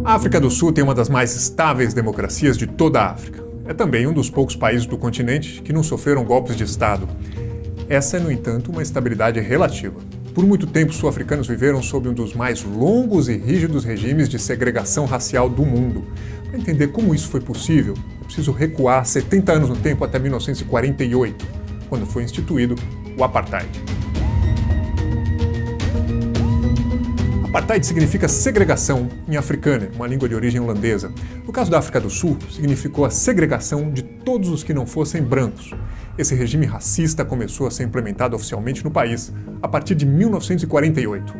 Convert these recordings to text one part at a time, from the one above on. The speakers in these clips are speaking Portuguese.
A África do Sul tem uma das mais estáveis democracias de toda a África. É também um dos poucos países do continente que não sofreram golpes de Estado. Essa é, no entanto, uma estabilidade relativa. Por muito tempo, sul-africanos viveram sob um dos mais longos e rígidos regimes de segregação racial do mundo. Para entender como isso foi possível, é preciso recuar 70 anos no tempo até 1948, quando foi instituído o Apartheid. Apartheid significa segregação em africâner, uma língua de origem holandesa. No caso da África do Sul, significou a segregação de todos os que não fossem brancos. Esse regime racista começou a ser implementado oficialmente no país a partir de 1948.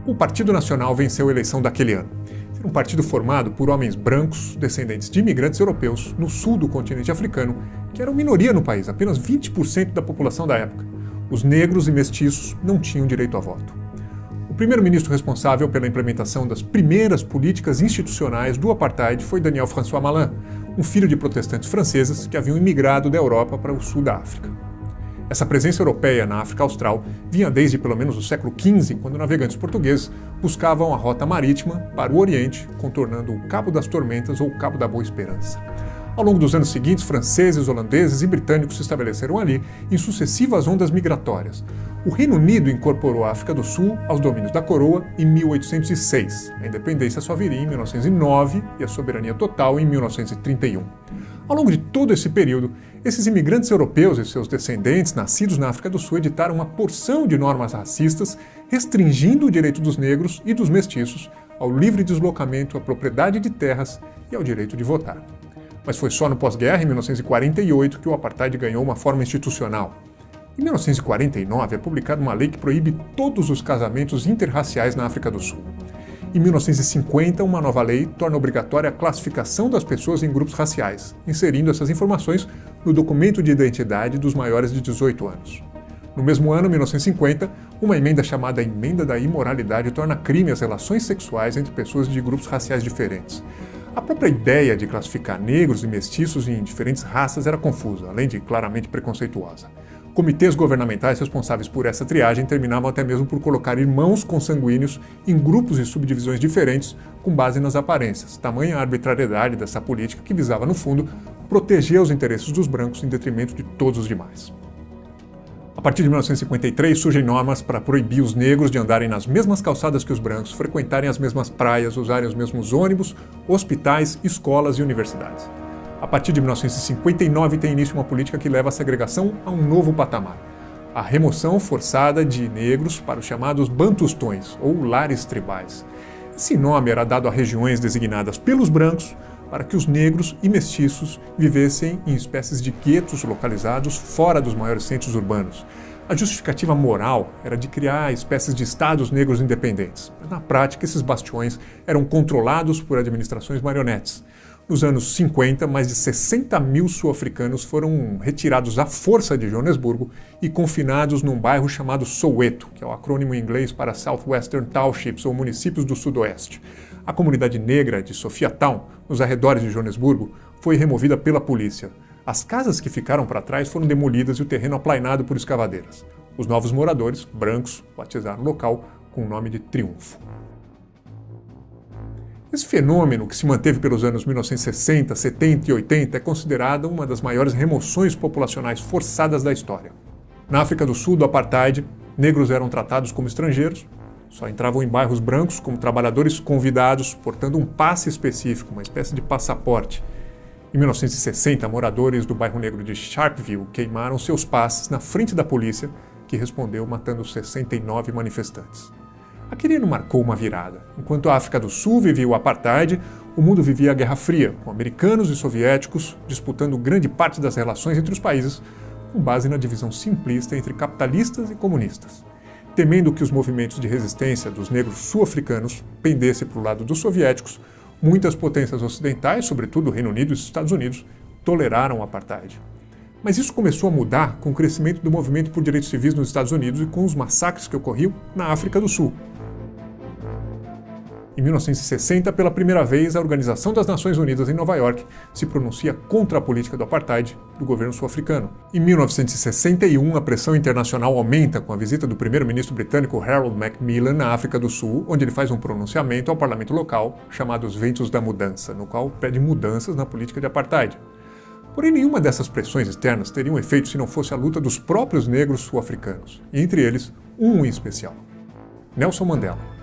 O Partido Nacional venceu a eleição daquele ano. Era um partido formado por homens brancos, descendentes de imigrantes europeus, no sul do continente africano, que eram minoria no país, apenas 20% da população da época. Os negros e mestiços não tinham direito a voto. O primeiro-ministro responsável pela implementação das primeiras políticas institucionais do Apartheid foi Daniel François Malan, um filho de protestantes franceses que haviam imigrado da Europa para o sul da África. Essa presença europeia na África Austral vinha desde pelo menos o século XV, quando navegantes portugueses buscavam a rota marítima para o Oriente, contornando o Cabo das Tormentas ou o Cabo da Boa Esperança. Ao longo dos anos seguintes, franceses, holandeses e britânicos se estabeleceram ali em sucessivas ondas migratórias. O Reino Unido incorporou a África do Sul aos domínios da coroa em 1806. A independência só viria em 1909 e a soberania total em 1931. Ao longo de todo esse período, esses imigrantes europeus e seus descendentes, nascidos na África do Sul, editaram uma porção de normas racistas, restringindo o direito dos negros e dos mestiços ao livre deslocamento, à propriedade de terras e ao direito de votar. Mas foi só no pós-guerra, em 1948, que o Apartheid ganhou uma forma institucional. Em 1949, é publicada uma lei que proíbe todos os casamentos interraciais na África do Sul. Em 1950, uma nova lei torna obrigatória a classificação das pessoas em grupos raciais, inserindo essas informações no documento de identidade dos maiores de 18 anos. No mesmo ano, 1950, uma emenda chamada Emenda da Imoralidade torna crime as relações sexuais entre pessoas de grupos raciais diferentes. A própria ideia de classificar negros e mestiços em diferentes raças era confusa, além de claramente preconceituosa. Comitês governamentais responsáveis por essa triagem terminavam até mesmo por colocar irmãos consanguíneos em grupos e subdivisões diferentes com base nas aparências, tamanha a arbitrariedade dessa política que visava, no fundo, proteger os interesses dos brancos em detrimento de todos os demais. A partir de 1953, surgem normas para proibir os negros de andarem nas mesmas calçadas que os brancos, frequentarem as mesmas praias, usarem os mesmos ônibus, hospitais, escolas e universidades. A partir de 1959 tem início uma política que leva a segregação a um novo patamar. A remoção forçada de negros para os chamados bantustões, ou lares tribais. Esse nome era dado a regiões designadas pelos brancos para que os negros e mestiços vivessem em espécies de guetos localizados fora dos maiores centros urbanos. A justificativa moral era de criar espécies de estados negros independentes. Mas, na prática, esses bastiões eram controlados por administrações marionetes. Nos anos 50, mais de 60 mil sul-africanos foram retirados à força de Joanesburgo e confinados num bairro chamado Soweto, que é o acrônimo em inglês para Southwestern Townships, ou municípios do Sudoeste. A comunidade negra de Sophiatown, nos arredores de Joanesburgo, foi removida pela polícia. As casas que ficaram para trás foram demolidas e o terreno aplainado por escavadeiras. Os novos moradores, brancos, batizaram o local com o nome de Triunfo. Esse fenômeno, que se manteve pelos anos 1960, 70 e 80, é considerado uma das maiores remoções populacionais forçadas da história. Na África do Sul, do Apartheid, negros eram tratados como estrangeiros, só entravam em bairros brancos como trabalhadores convidados, portando um passe específico, uma espécie de passaporte. Em 1960, moradores do bairro negro de Sharpeville queimaram seus passes na frente da polícia, que respondeu matando 69 manifestantes. Aquele ano marcou uma virada. Enquanto a África do Sul vivia o Apartheid, o mundo vivia a Guerra Fria, com americanos e soviéticos disputando grande parte das relações entre os países, com base na divisão simplista entre capitalistas e comunistas. Temendo que os movimentos de resistência dos negros sul-africanos pendessem para o lado dos soviéticos, muitas potências ocidentais, sobretudo o Reino Unido e os Estados Unidos, toleraram o Apartheid. Mas isso começou a mudar com o crescimento do movimento por direitos civis nos Estados Unidos e com os massacres que ocorriam na África do Sul. Em Em 1960, pela primeira vez, a Organização das Nações Unidas em Nova York se pronuncia contra a política do apartheid do governo sul-africano. Em 1961, a pressão internacional aumenta com a visita do primeiro-ministro britânico Harold Macmillan na África do Sul, onde ele faz um pronunciamento ao parlamento local chamado Os Ventos da Mudança, no qual pede mudanças na política de apartheid. Porém, nenhuma dessas pressões externas teria um efeito se não fosse a luta dos próprios negros sul-africanos, e entre eles, um em especial: Nelson Mandela.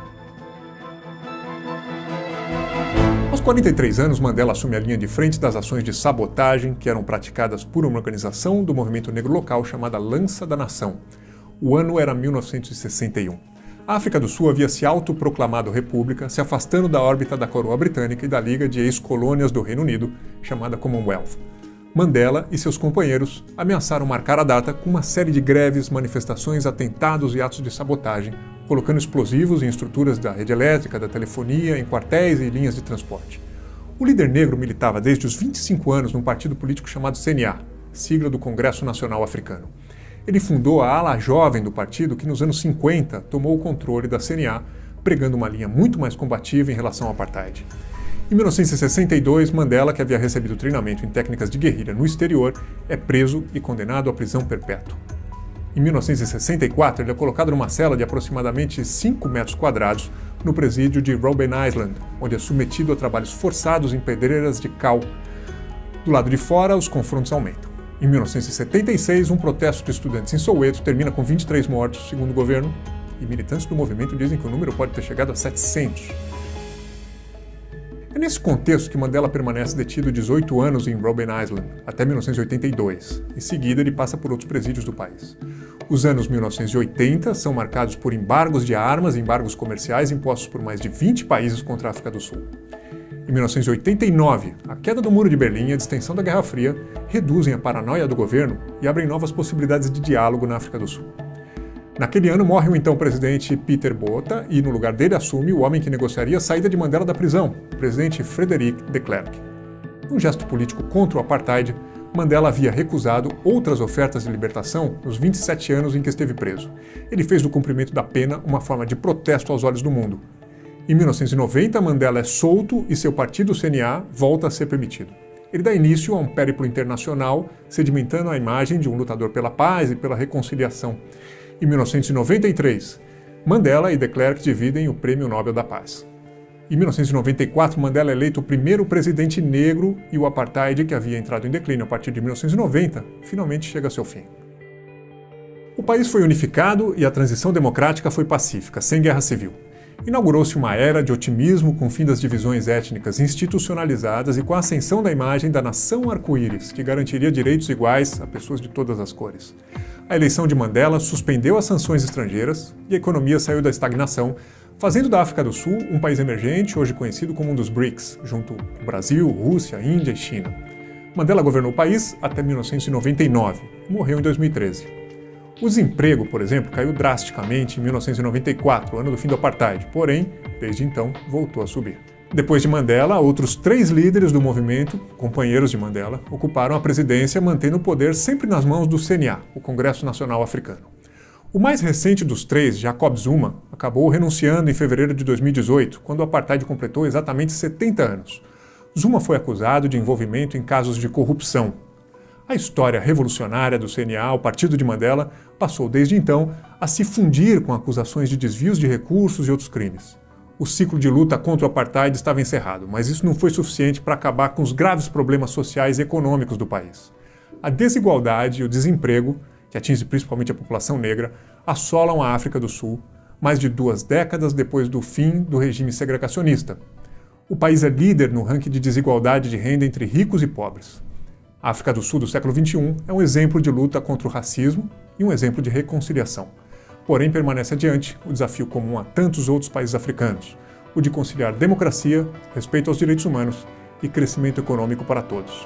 Aos 43 anos, Mandela assume a linha de frente das ações de sabotagem que eram praticadas por uma organização do movimento negro local chamada Lança da Nação. O ano era 1961. A África do Sul havia se autoproclamado república, se afastando da órbita da coroa britânica e da Liga de Ex-Colônias do Reino Unido, chamada Commonwealth. Mandela e seus companheiros ameaçaram marcar a data com uma série de greves, manifestações, atentados e atos de sabotagem, colocando explosivos em estruturas da rede elétrica, da telefonia, em quartéis e linhas de transporte. O líder negro militava desde os 25 anos num partido político chamado CNA, sigla do Congresso Nacional Africano. Ele fundou a ala jovem do partido que nos anos 50 tomou o controle da CNA, pregando uma linha muito mais combativa em relação ao apartheid. Em 1962, Mandela, que havia recebido treinamento em técnicas de guerrilha no exterior, é preso e condenado à prisão perpétua. Em 1964, ele é colocado numa cela de aproximadamente 5 metros quadrados no presídio de Robben Island, onde é submetido a trabalhos forçados em pedreiras de cal. Do lado de fora, os confrontos aumentam. Em 1976, um protesto de estudantes em Soweto termina com 23 mortos, segundo o governo, e militantes do movimento dizem que o número pode ter chegado a 700. É nesse contexto que Mandela permanece detido 18 anos em Robben Island, até 1982. Em seguida, ele passa por outros presídios do país. Os anos 1980 são marcados por embargos de armas e embargos comerciais impostos por mais de 20 países contra a África do Sul. Em 1989, a queda do Muro de Berlim e a distensão da Guerra Fria reduzem a paranoia do governo e abrem novas possibilidades de diálogo na África do Sul. Naquele ano morre o então presidente Pieter Botha e no lugar dele assume o homem que negociaria a saída de Mandela da prisão, o presidente Frederick de Klerk. Num gesto político contra o apartheid, Mandela havia recusado outras ofertas de libertação nos 27 anos em que esteve preso. Ele fez do cumprimento da pena uma forma de protesto aos olhos do mundo. Em 1990, Mandela é solto e seu partido CNA volta a ser permitido. Ele dá início a um périplo internacional, sedimentando a imagem de um lutador pela paz e pela reconciliação. Em 1993, Mandela e de Klerk dividem o Prêmio Nobel da Paz. Em 1994, Mandela é eleito o primeiro presidente negro e o apartheid, que havia entrado em declínio a partir de 1990, finalmente chega a seu fim. O país foi unificado e a transição democrática foi pacífica, sem guerra civil. Inaugurou-se uma era de otimismo com o fim das divisões étnicas institucionalizadas e com a ascensão da imagem da nação arco-íris, que garantiria direitos iguais a pessoas de todas as cores. A eleição de Mandela suspendeu as sanções estrangeiras e a economia saiu da estagnação, fazendo da África do Sul um país emergente, hoje conhecido como um dos BRICS, junto com Brasil, Rússia, Índia e China. Mandela governou o país até 1999 e morreu em 2013. O desemprego, por exemplo, caiu drasticamente em 1994, ano do fim do apartheid, porém, desde então, voltou a subir. Depois de Mandela, outros 3 líderes do movimento, companheiros de Mandela, ocuparam a presidência, mantendo o poder sempre nas mãos do CNA, o Congresso Nacional Africano. O mais recente dos 3, Jacob Zuma, acabou renunciando em fevereiro de 2018, quando o apartheid completou exatamente 70 anos. Zuma foi acusado de envolvimento em casos de corrupção. A história revolucionária do CNA, o partido de Mandela, passou desde então a se fundir com acusações de desvios de recursos e outros crimes. O ciclo de luta contra o apartheid estava encerrado, mas isso não foi suficiente para acabar com os graves problemas sociais e econômicos do país. A desigualdade e o desemprego, que atinge principalmente a população negra, assolam a África do Sul, mais de 2 décadas depois do fim do regime segregacionista. O país é líder no ranking de desigualdade de renda entre ricos e pobres. A África do Sul do século XXI é um exemplo de luta contra o racismo e um exemplo de reconciliação. Porém, permanece adiante o desafio comum a tantos outros países africanos, o de conciliar democracia, respeito aos direitos humanos e crescimento econômico para todos.